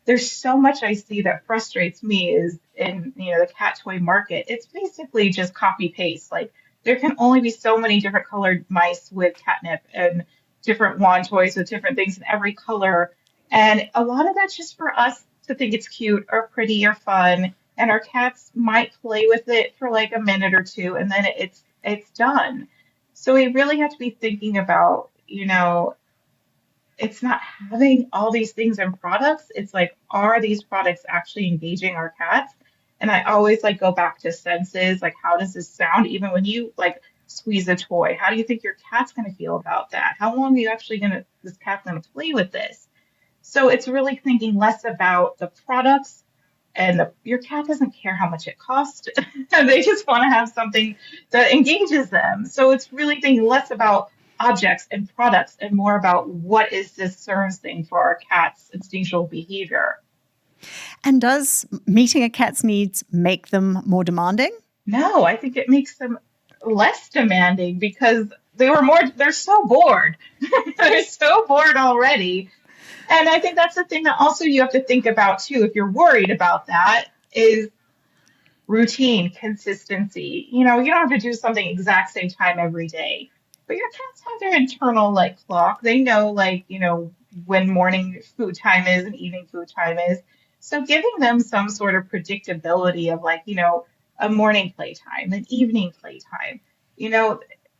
There's so much I see that frustrates me is in, the cat toy market. It's basically just copy paste. Like, there can only be so many different colored mice with catnip and different wand toys with different things in every color. And a lot of that's just for us to think it's cute or pretty or fun. And our cats might play with it for like a minute or two and then it's done. So we really have to be thinking about, it's not having all these things and products. It's like, are these products actually engaging our cats? And I always like go back to senses, like how does this sound? Even when you like squeeze a toy? How do you think your cat's going to feel about that? How long are you actually this cat's going to play with this? So it's really thinking less about the products, and your cat doesn't care how much it costs. They just want to have something that engages them. So it's really thinking less about objects and products and more about what is this CERNS thing for our cat's instinctual behavior. And does meeting a cat's needs make them more demanding? No, I think it makes them less demanding because they're so bored. They're so bored already. And I think that's the thing that also you have to think about too, if you're worried about that, is routine, consistency. You don't have to do something exact same time every day, but your cats have their internal clock. They know when morning food time is and evening food time is. So giving them some sort of predictability of a morning playtime, an evening playtime,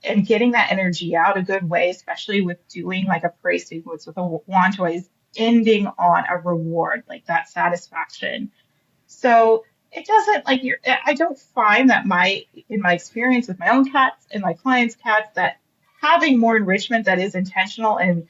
and getting that energy out a good way, especially with doing a prey sequence with a wand toys, ending on a reward, like that satisfaction. So it doesn't I don't find that in my experience with my own cats and my clients' cats, that having more enrichment that is intentional and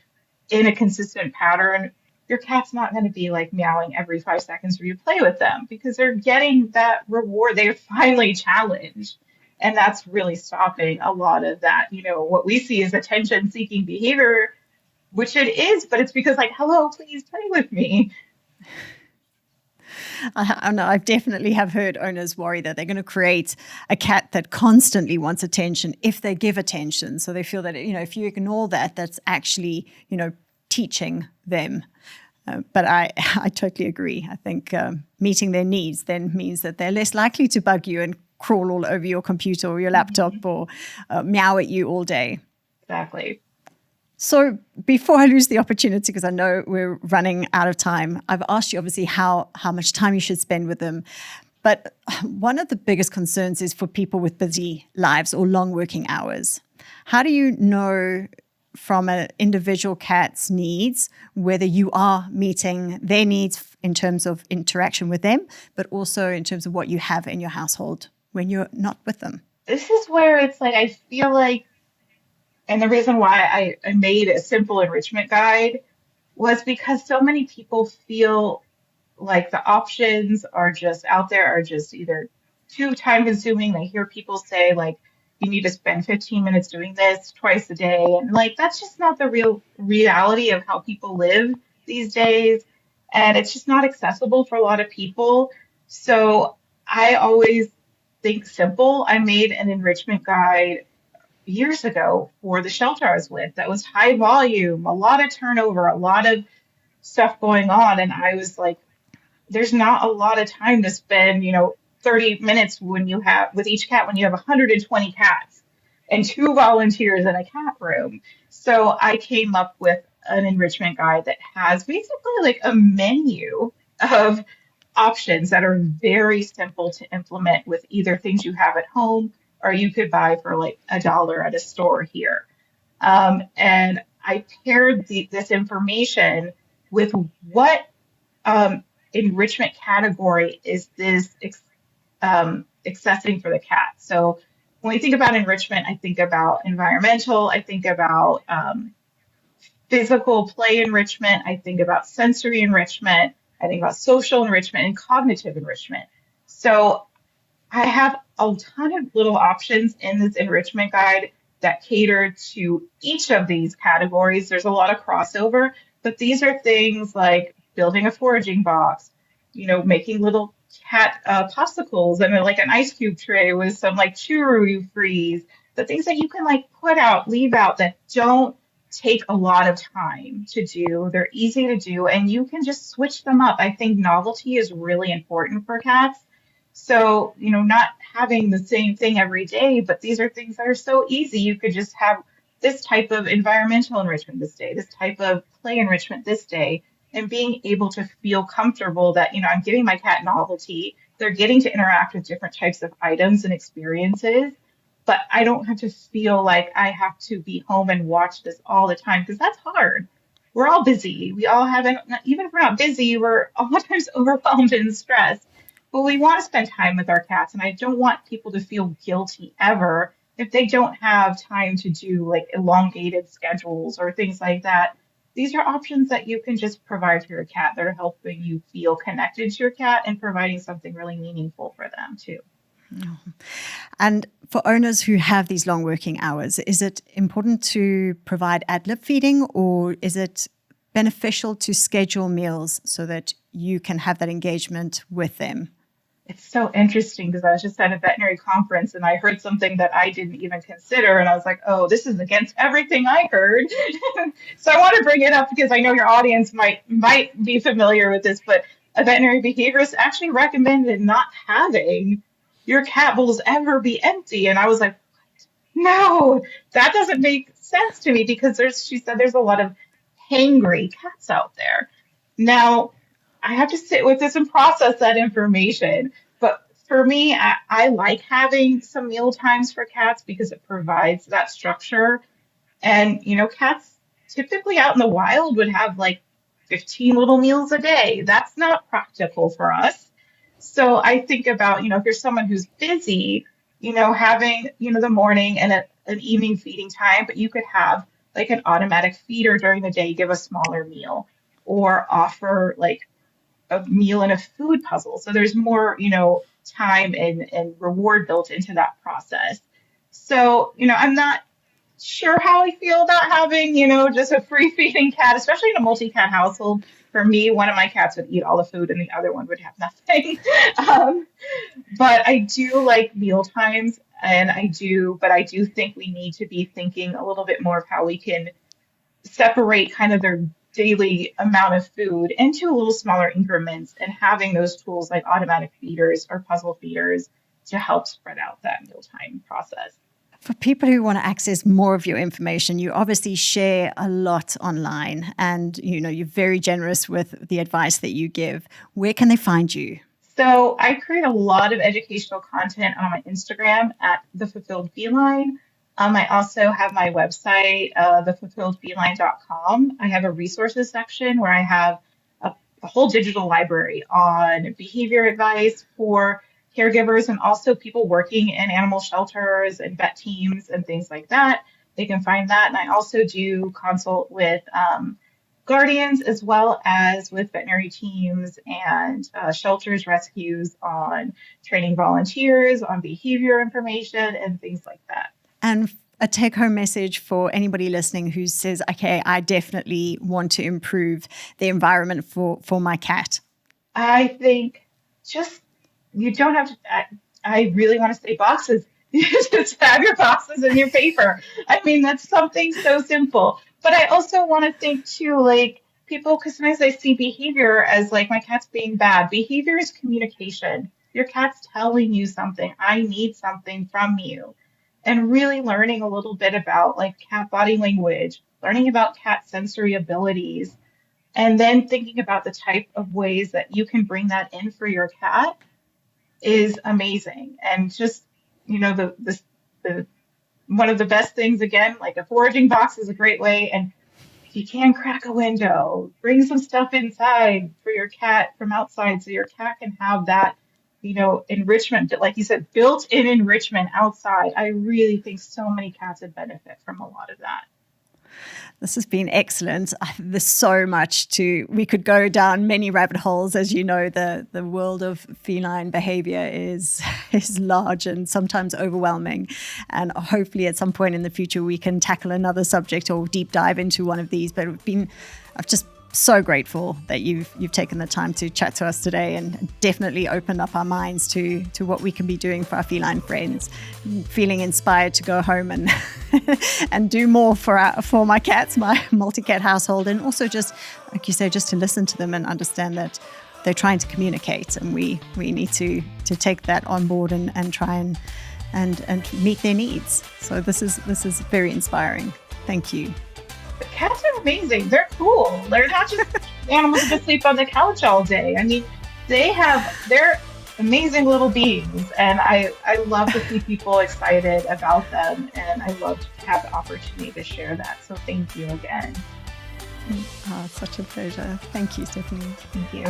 in a consistent pattern, your cat's not going to be meowing every 5 seconds for you to play with them because they're getting that reward. They're finally challenged. And that's really stopping a lot of that, what we see is attention seeking behavior, which it is, but it's because hello, please play with me. I know I've definitely have heard owners worry that they're going to create a cat that constantly wants attention if they give attention. So they feel that, if you ignore that, that's actually, teaching them. But I totally agree. I think meeting their needs then means that they're less likely to bug you and crawl all over your computer or your laptop or meow at you all day. Exactly. So before I lose the opportunity, because I know we're running out of time, I've asked you obviously how much time you should spend with them. But one of the biggest concerns is for people with busy lives or long working hours. How do you know from an individual cat's needs whether you are meeting their needs in terms of interaction with them, but also in terms of what you have in your household when you're not with them? This is where it's I feel and the reason why I made a simple enrichment guide was because so many people feel like the options are just out there, are just either too time consuming. They hear people say you need to spend 15 minutes doing this twice a day. And that's just not the real reality of how people live these days. And it's just not accessible for a lot of people. So I always think simple. I made an enrichment guide years ago for the shelter I was with that was high volume, a lot of turnover, a lot of stuff going on. And I was there's not a lot of time to spend, 30 minutes with each cat when you have 120 cats and 2 volunteers in a cat room. So I came up with an enrichment guide that has basically a menu of options that are very simple to implement with either things you have at home or you could buy for $1 at a store here. And I paired this information with what enrichment category is this accessing for the cat. So when we think about enrichment, I think about environmental, I think about physical play enrichment, I think about sensory enrichment, I think about social enrichment and cognitive enrichment. So I have a ton of little options in this enrichment guide that cater to each of these categories. There's a lot of crossover, but these are things like building a foraging box, making little cat popsicles and an ice cube tray with some churro you freeze, the things that you can put out, leave out that don't take a lot of time to do. They're easy to do and you can just switch them up. I think novelty is really important for cats. So, not having the same thing every day, but these are things that are so easy. You could just have this type of environmental enrichment this day, this type of play enrichment this day, and being able to feel comfortable that, I'm giving my cat novelty. They're getting to interact with different types of items and experiences, but I don't have to feel like I have to be home and watch this all the time because that's hard. We're all busy. We all have, even if we're not busy, we're a lot of times overwhelmed and stressed. But we want to spend time with our cats, and I don't want people to feel guilty ever if they don't have time to do like elongated schedules or things like that, these are options that you can just provide for your cat that are helping you feel connected to your cat and providing something really meaningful for them too. And for owners who have these long working hours, is it important to provide ad-lib feeding, or is it beneficial to schedule meals so that you can have that engagement with them? It's so interesting because I was just at a veterinary conference and I heard something that I didn't even consider. And I was like, oh, this is against everything I heard. So I want to bring it up because I know your audience might be familiar with this, but a veterinary behaviorist actually recommended not having your cat bowls ever be empty. And I was like, no, that doesn't make sense to me because she said there's a lot of hangry cats out there. Now, I have to sit with this and process that information. But for me, I like having some meal times for cats because it provides that structure. And, cats typically out in the wild would have like 15 little meals a day. That's not practical for us. So I think about, if you're someone who's busy, having, the morning and an evening feeding time, but you could have like an automatic feeder during the day, give a smaller meal, or offer like a meal and a food puzzle. So there's more, time and reward built into that process. So, I'm not sure how I feel about having, just a free feeding cat, especially in a multi-cat household. For me, one of my cats would eat all the food and the other one would have nothing. But I do like meal times, and I do think we need to be thinking a little bit more of how we can separate kind of their daily amount of food into a little smaller increments, and having those tools like automatic feeders or puzzle feeders to help spread out that mealtime process. For people who want to access more of your information, you obviously share a lot online, and you're very generous with the advice that you give. Where can they find you? So I create a lot of educational content on my Instagram at the Fulfilled Feline. I also have my website, thefulfilledfeline.com. I have a resources section where I have a whole digital library on behavior advice for caregivers and also people working in animal shelters and vet teams and things like that. They can find that. And I also do consult with guardians as well as with veterinary teams and shelters, rescues on training volunteers, on behavior information and things like that. And a take-home message for anybody listening who says, okay, I definitely want to improve the environment for my cat. I think you don't have to, I really want to say boxes. You just have your boxes and your paper. I mean, that's something so simple. But I also want to think too, like people, because sometimes I see behavior as like my cat's being bad. Behavior is communication. Your cat's telling you something. I need something from you. And really learning a little bit about like cat body language, learning about cat sensory abilities, and then thinking about the type of ways that you can bring that in for your cat is amazing. And just, the one of the best things, again, like a foraging box is a great way. And if you can crack a window, bring some stuff inside for your cat from outside so your cat can have that, enrichment, like you said, built-in enrichment outside. I really think so many cats would benefit from a lot of that. This has been excellent. There's so much we could go down many rabbit holes. As you know, the world of feline behavior is large and sometimes overwhelming. And hopefully at some point in the future, we can tackle another subject or deep dive into one of these. But I've just so grateful that you've taken the time to chat to us today and definitely opened up our minds to what we can be doing for our feline friends. Feeling inspired to go home and and do more for my cats, my multi-cat household, and also just, like you say, just to listen to them and understand that they're trying to communicate, and we need to take that on board and try and meet their needs. So this is very inspiring. Thank you. Cats are amazing. They're cool. They're not just animals that sleep on the couch all day. I mean, they're amazing little beings, and I love to see people excited about them, and I love to have the opportunity to share that. So thank you again. Oh, it's such a pleasure. Thank you, Stephanie. Thank you.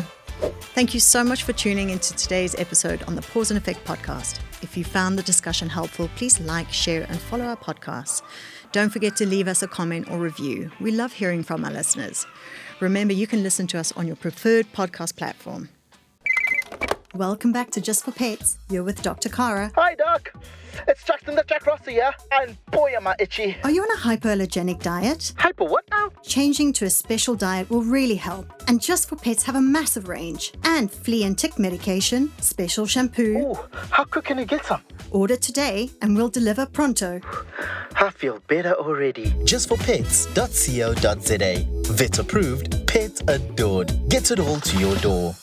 Thank you so much for tuning into today's episode on the Pause and Effect podcast. If you found the discussion helpful, please like, share, and follow our podcast. Don't forget to leave us a comment or review. We love hearing from our listeners. Remember, you can listen to us on your preferred podcast platform. Welcome back to Just for Pets. You're with Dr. Cara. Hi, Doc. It's Jackson the Jack Rossi here, and boy, am I itchy. Are you on a hypoallergenic diet? Hyper what now? Changing to a special diet will really help. And Just for Pets have a massive range. And flea and tick medication, special shampoo. Ooh, how quick can you get some? Order today and we'll deliver pronto. I feel better already. Justforpets.co.za. Vet approved, pet adored. Get it all to your door.